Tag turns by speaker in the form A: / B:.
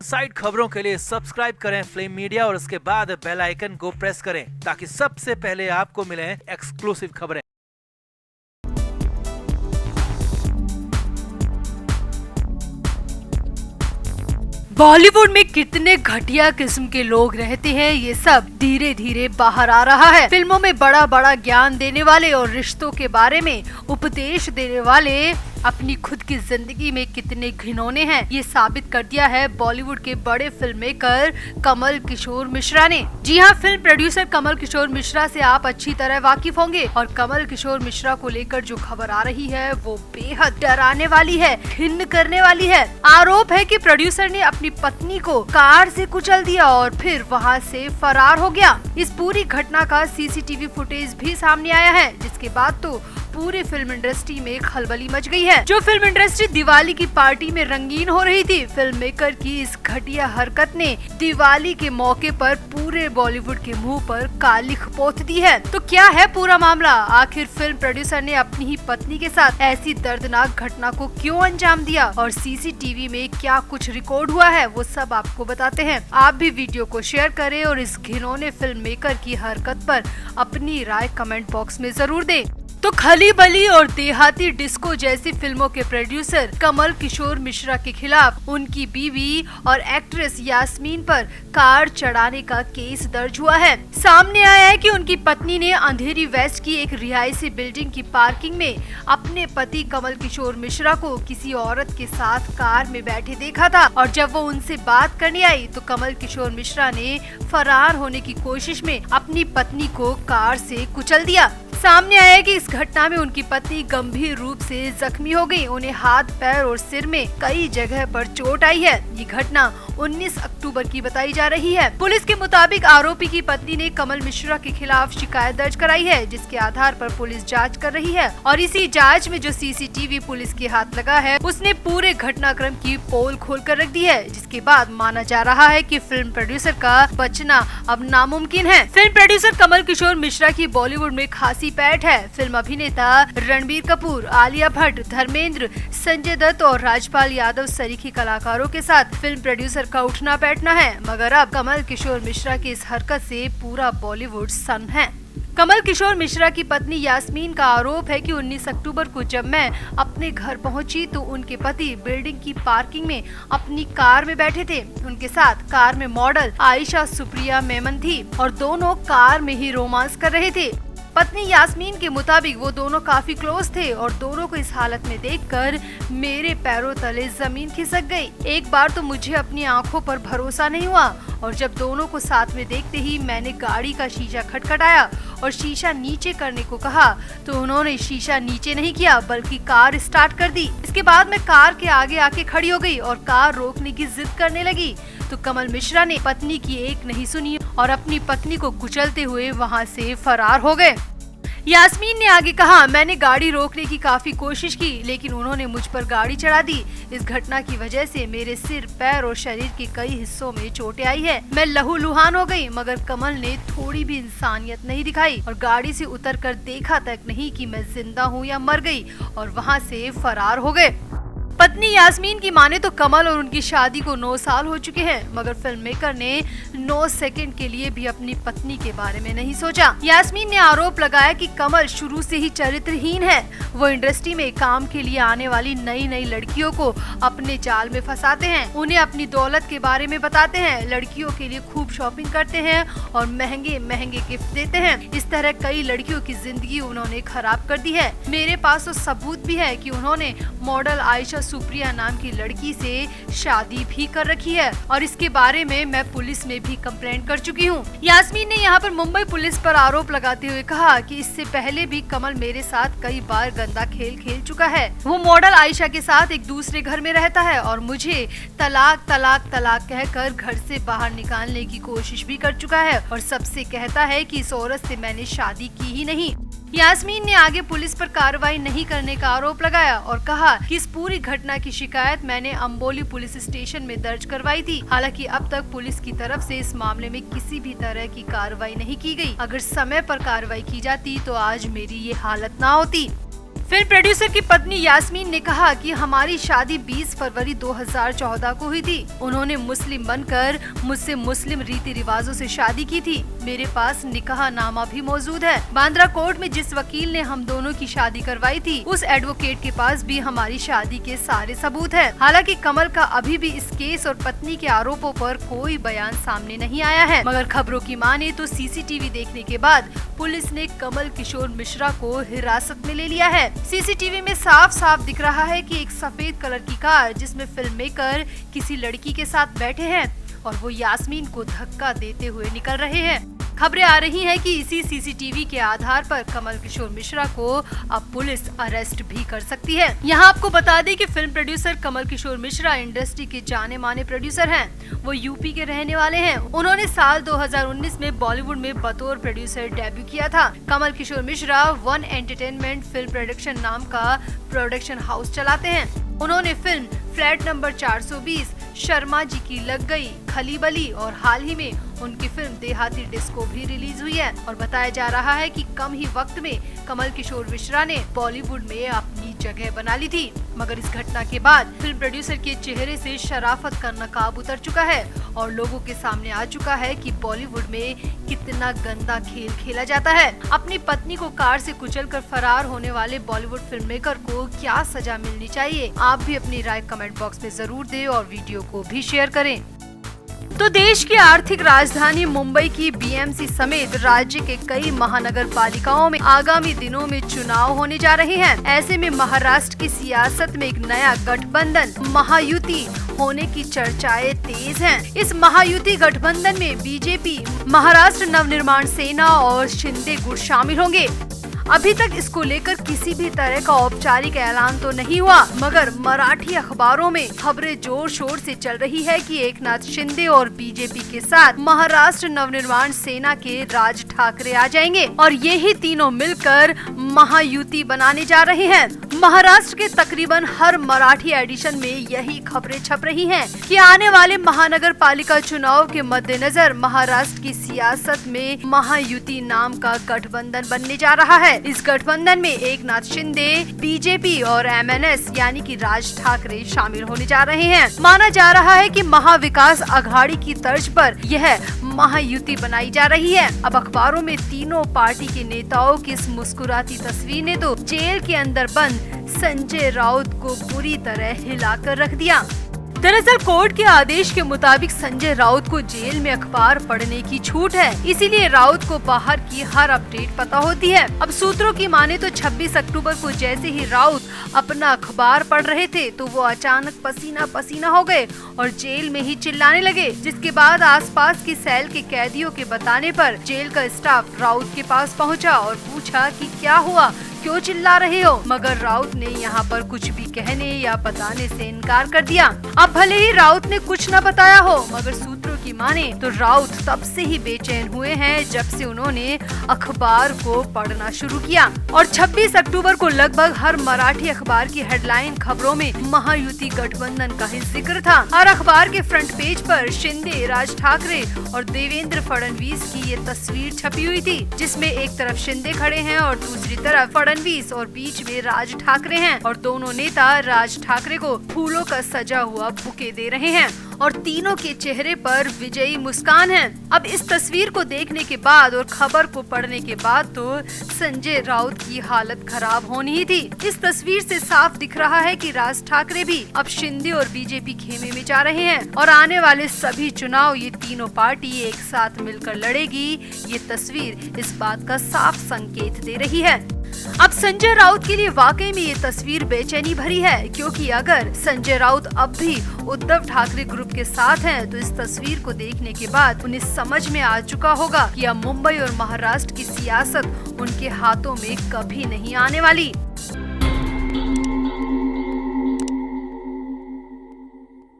A: Side खबरों के लिए सब्सक्राइब करें फ्लेम मीडिया और उसके बाद बेल आइकन को प्रेस करें ताकि सबसे पहले आपको मिले एक्सक्लूसिव खबरें।
B: बॉलीवुड में कितने घटिया किस्म के लोग रहते हैं, ये सब धीरे धीरे बाहर आ रहा है। फिल्मों में बड़ा बड़ा ज्ञान देने वाले और रिश्तों के बारे में उपदेश देने वाले अपनी खुद की जिंदगी में कितने घिनौने हैं, ये साबित कर दिया है बॉलीवुड के बड़े फिल्म मेकर कमल किशोर मिश्रा ने। जी हाँ, फिल्म प्रोड्यूसर कमल किशोर मिश्रा से आप अच्छी तरह वाकिफ होंगे और कमल किशोर मिश्रा को लेकर जो खबर आ रही है वो बेहद डराने वाली है, घिन करने वाली है। आरोप है कि प्रोड्यूसर ने अपनी पत्नी को कार से कुचल दिया और फिर वहां से फरार हो गया। इस पूरी घटना का सीसीटीवी फुटेज भी सामने आया है, जिसके बाद तो पूरी फिल्म इंडस्ट्री में खलबली मच गई है। जो फिल्म इंडस्ट्री दिवाली की पार्टी में रंगीन हो रही थी, फिल्म मेकर की इस घटिया हरकत ने दिवाली के मौके पर पूरे बॉलीवुड के मुंह पर कालिख पोत दी है। तो क्या है पूरा मामला? आखिर फिल्म प्रोड्यूसर ने अपनी ही पत्नी के साथ ऐसी दर्दनाक घटना को क्यों अंजाम दिया और सीसीटीवी में क्या कुछ रिकॉर्ड हुआ है, वो सब आपको बताते हैं। आप भी वीडियो को शेयर करें और इस घिनौने फिल्म मेकर की हरकत पर अपनी राय कमेंट बॉक्स में जरूर दें। तो खली बली और देहाती डिस्को जैसी फिल्मों के प्रोड्यूसर कमल किशोर मिश्रा के खिलाफ उनकी बीवी और एक्ट्रेस यास्मीन पर कार चढ़ाने का केस दर्ज हुआ है। सामने आया है कि उनकी पत्नी ने अंधेरी वेस्ट की एक रिहायशी बिल्डिंग की पार्किंग में अपने पति कमल किशोर मिश्रा को किसी औरत के साथ कार में बैठे देखा था और जब वो उनसे बात करने आई तो कमल किशोर मिश्रा ने फरार होने की कोशिश में अपनी पत्नी को कार से कुचल दिया। सामने आया कि इस घटना में उनकी पत्नी गंभीर रूप से जख्मी हो गई। उन्हें हाथ, पैर और सिर में कई जगह पर चोट आई है। ये घटना 19 अक्टूबर की बताई जा रही है। पुलिस के मुताबिक आरोपी की पत्नी ने कमल मिश्रा के खिलाफ शिकायत दर्ज कराई है, जिसके आधार पर पुलिस जांच कर रही है और इसी जांच में जो सीसीटीवी पुलिस के हाथ लगा है उसने पूरे घटनाक्रम की पोल खोल कर रख दी है, जिसके बाद माना जा रहा है कि फिल्म प्रोड्यूसर का बचना अब नामुमकिन है। फिल्म प्रोड्यूसर कमल किशोर मिश्रा की बॉलीवुड में खासी पैठ है। फिल्म अभिनेता रणबीर कपूर, आलिया भट्ट, धर्मेंद्र, संजय दत्त और राजपाल यादव सरीखी कलाकारों के साथ फिल्म प्रोड्यूसर का उठना बैठना है, मगर अब कमल किशोर मिश्रा की इस हरकत से पूरा बॉलीवुड सन्न है। कमल किशोर मिश्रा की पत्नी यास्मीन का आरोप है कि 19 अक्टूबर को जब मैं अपने घर पहुंची तो उनके पति बिल्डिंग की पार्किंग में अपनी कार में बैठे थे। उनके साथ कार में मॉडल आयशा सुप्रिया मेमन थी और दोनों कार में ही रोमांस कर रहे थे। पत्नी यास्मीन के मुताबिक वो दोनों काफी क्लोज थे और दोनों को इस हालत में देखकर मेरे पैरों तले जमीन खिसक गई। एक बार तो मुझे अपनी आंखों पर भरोसा नहीं हुआ और जब दोनों को साथ में देखते ही मैंने गाड़ी का शीशा खटखटाया और शीशा नीचे करने को कहा तो उन्होंने शीशा नीचे नहीं किया बल्कि कार स्टार्ट कर दी। इसके बाद मैं कार के आगे आके खड़ी हो गई और कार रोकने की जिद करने लगी तो कमल मिश्रा ने पत्नी की एक नहीं सुनी और अपनी पत्नी को कुचलते हुए वहां से फरार हो गए। यास्मीन ने आगे कहा, मैंने गाड़ी रोकने की काफी कोशिश की लेकिन उन्होंने मुझ पर गाड़ी चढ़ा दी। इस घटना की वजह से मेरे सिर, पैर और शरीर के कई हिस्सों में चोटें आई है। मैं लहूलुहान हो गई मगर कमल ने थोड़ी भी इंसानियत नहीं दिखाई और गाड़ी से उतरकर देखा तक नहीं कि मैं जिंदा हूँ या मर गई और वहाँ से फरार हो गए। पत्नी यास्मीन की माने तो कमल और उनकी शादी को 9 साल हो चुके हैं, मगर फिल्म मेकर ने 9 सेकंड के लिए भी अपनी पत्नी के बारे में नहीं सोचा। यास्मीन ने आरोप लगाया कि कमल शुरू से ही चरित्रहीन है। वो इंडस्ट्री में काम के लिए आने वाली नई नई लड़कियों को अपने जाल में फंसाते हैं, उन्हें अपनी दौलत के बारे में बताते हैं, लड़कियों के लिए खूब शॉपिंग करते हैं और महंगे महंगे गिफ्ट देते हैं। इस तरह कई लड़कियों की जिंदगी उन्होंने खराब कर दी है। मेरे पास तो सबूत भी है कि उन्होंने मॉडल आयशा सुप्रिया नाम की लड़की से शादी भी कर रखी है और इसके बारे में मैं पुलिस में भी कंप्लेंट कर चुकी हूँ। यास्मीन ने यहाँ पर मुंबई पुलिस पर आरोप लगाते हुए कहा कि इससे पहले भी कमल मेरे साथ कई बार गंदा खेल खेल चुका है। वो मॉडल आयशा के साथ एक दूसरे घर में रहता है और मुझे तलाक तलाक तलाक कहकर घर से बाहर निकालने की कोशिश भी कर चुका है और सबसे कहता है कि इस औरत से मैंने शादी की ही नहीं। यास्मीन ने आगे पुलिस पर कार्रवाई नहीं करने का आरोप लगाया और कहा कि इस पूरी घटना की शिकायत मैंने अंबोली पुलिस स्टेशन में दर्ज करवाई थी। हालांकि अब तक पुलिस की तरफ से इस मामले में किसी भी तरह की कार्रवाई नहीं की गई। अगर समय पर कार्रवाई की जाती तो आज मेरी ये हालत ना होती। फिल्म प्रोड्यूसर की पत्नी यास्मीन ने कहा कि हमारी शादी 20 फरवरी 2014 को हुई थी। उन्होंने मुस्लिम बनकर मुझसे मुस्लिम रीति रिवाजों से शादी की थी। मेरे पास निकाह नामा भी मौजूद है। बांद्रा कोर्ट में जिस वकील ने हम दोनों की शादी करवाई थी, उस एडवोकेट के पास भी हमारी शादी के सारे सबूत है। हालांकि कमल का अभी भी इस केस और पत्नी के आरोपों पर कोई बयान सामने नहीं आया है, मगर खबरों की माने तो सीसीटीवी देखने के बाद पुलिस ने कमल किशोर मिश्रा को हिरासत में ले लिया है। सीसीटीवी में साफ साफ दिख रहा है कि एक सफेद कलर की कार जिसमें फिल्म मेकर किसी लड़की के साथ बैठे हैं और वो यास्मीन को धक्का देते हुए निकल रहे हैं। खबरें आ रही हैं कि इसी सीसीटीवी के आधार पर कमल किशोर मिश्रा को अब पुलिस अरेस्ट भी कर सकती है। यहाँ आपको बता दें कि फिल्म प्रोड्यूसर कमल किशोर मिश्रा इंडस्ट्री के जाने माने प्रोड्यूसर हैं। वो यूपी के रहने वाले हैं। उन्होंने साल 2019 में बॉलीवुड में बतौर प्रोड्यूसर डेब्यू किया था। Kamal Kishore Mishra one entertainment film production नाम का प्रोडक्शन हाउस चलाते हैं। उन्होंने film flat number 420, Sharma ji की लग गई, खलीबली और हाल ही में उनकी फिल्म देहाती डिस्को भी रिलीज हुई है। और बताया जा रहा है कि कम ही वक्त में कमल किशोर मिश्रा ने बॉलीवुड में अपनी जगह बना ली थी, मगर इस घटना के बाद फिल्म प्रोड्यूसर के चेहरे से शराफत का नकाब उतर चुका है और लोगों के सामने आ चुका है कि बॉलीवुड में कितना गंदा खेल खेला जाता है। अपनी पत्नी को कार से कुचलकर फरार होने वाले बॉलीवुड फिल्म मेकर को क्या सजा मिलनी चाहिए? आप भी अपनी राय कमेंट बॉक्स में जरूर दें और वीडियो को भी शेयर करें। तो देश की आर्थिक राजधानी मुंबई की बीएमसी समेत राज्य के कई महानगर पालिकाओं में आगामी दिनों में चुनाव होने जा रहे हैं। ऐसे में महाराष्ट्र की सियासत में एक नया गठबंधन महायुति होने की चर्चाएं तेज हैं। इस महायुति गठबंधन में बीजेपी, महाराष्ट्र नवनिर्माण सेना और शिंदे गुट शामिल होंगे। अभी तक इसको लेकर किसी भी तरह का औपचारिक ऐलान तो नहीं हुआ, मगर मराठी अखबारों में खबरें जोर शोर से चल रही है कि एकनाथ शिंदे और बीजेपी के साथ महाराष्ट्र नवनिर्माण सेना के राज ठाकरे आ जाएंगे और यही तीनों मिलकर महायुति बनाने जा रहे हैं। महाराष्ट्र के तकरीबन हर मराठी एडिशन में यही खबरें छप रही हैं कि आने वाले महानगर पालिका चुनाव के मद्देनजर महाराष्ट्र की सियासत में महायुति नाम का गठबंधन बनने जा रहा है। इस गठबंधन में एकनाथ शिंदे, बीजेपी और एमएनएस यानी कि राज ठाकरे शामिल होने जा रहे हैं। माना जा रहा है कि महाविकास अघाड़ी की तर्ज पर यह महायुति बनाई जा रही है। अब अखबारों में तीनों पार्टी के नेताओं की इस मुस्कुराती तस्वीर ने तो जेल के अंदर बंद संजय राउत को बुरी तरह हिलाकर रख दिया। दरअसल कोर्ट के आदेश के मुताबिक संजय राउत को जेल में अखबार पढ़ने की छूट है, इसीलिए राउत को बाहर की हर अपडेट पता होती है। अब सूत्रों की माने तो 26 अक्टूबर को जैसे ही राउत अपना अखबार पढ़ रहे थे तो वो अचानक पसीना पसीना हो गए और जेल में ही चिल्लाने लगे, जिसके बाद आसपास की सेल के कैदियों के बताने पर जेल का स्टाफ राउत के पास पहुंचा और पूछा कि क्या हुआ, क्यों चिल्ला रहे हो? मगर राउत ने यहाँ पर कुछ भी कहने या बताने से इनकार कर दिया। अब भले ही राउत ने कुछ न बताया हो, मगर सूत्रों की माने तो राउत तब से ही बेचैन हुए हैं जब से उन्होंने अखबार को पढ़ना शुरू किया। और 26 अक्टूबर को लगभग हर मराठी अखबार की हेडलाइन खबरों में महायुति गठबंधन का ही जिक्र था। हर अखबार के फ्रंट पेज पर शिंदे, राज ठाकरे और देवेंद्र फडणवीस की ये तस्वीर छपी हुई थी, जिसमें एक तरफ शिंदे खड़े हैं और दूसरी तरफ फडणवीस और बीच में राज ठाकरे हैं और दोनों नेता राज ठाकरे को फूलों का सजा हुआ बुके दे रहे हैं और तीनों के चेहरे पर विजयी मुस्कान है। अब इस तस्वीर को देखने के बाद और खबर को पढ़ने के बाद तो संजय राउत की हालत खराब होनी ही थी। इस तस्वीर से साफ दिख रहा है कि राज ठाकरे भी अब शिंदे और बीजेपी खेमे में जा रहे हैं और आने वाले सभी चुनाव ये तीनों पार्टी एक साथ मिलकर लड़ेगी। ये तस्वीर इस बात का साफ संकेत दे रही है। अब संजय राउत के लिए वाकई में ये तस्वीर बेचैनी भरी है, क्योंकि अगर संजय राउत अब भी उद्धव ठाकरे ग्रुप के साथ हैं, तो इस तस्वीर को देखने के बाद उन्हें समझ में आ चुका होगा कि अब मुंबई और महाराष्ट्र की सियासत उनके हाथों में कभी नहीं आने वाली।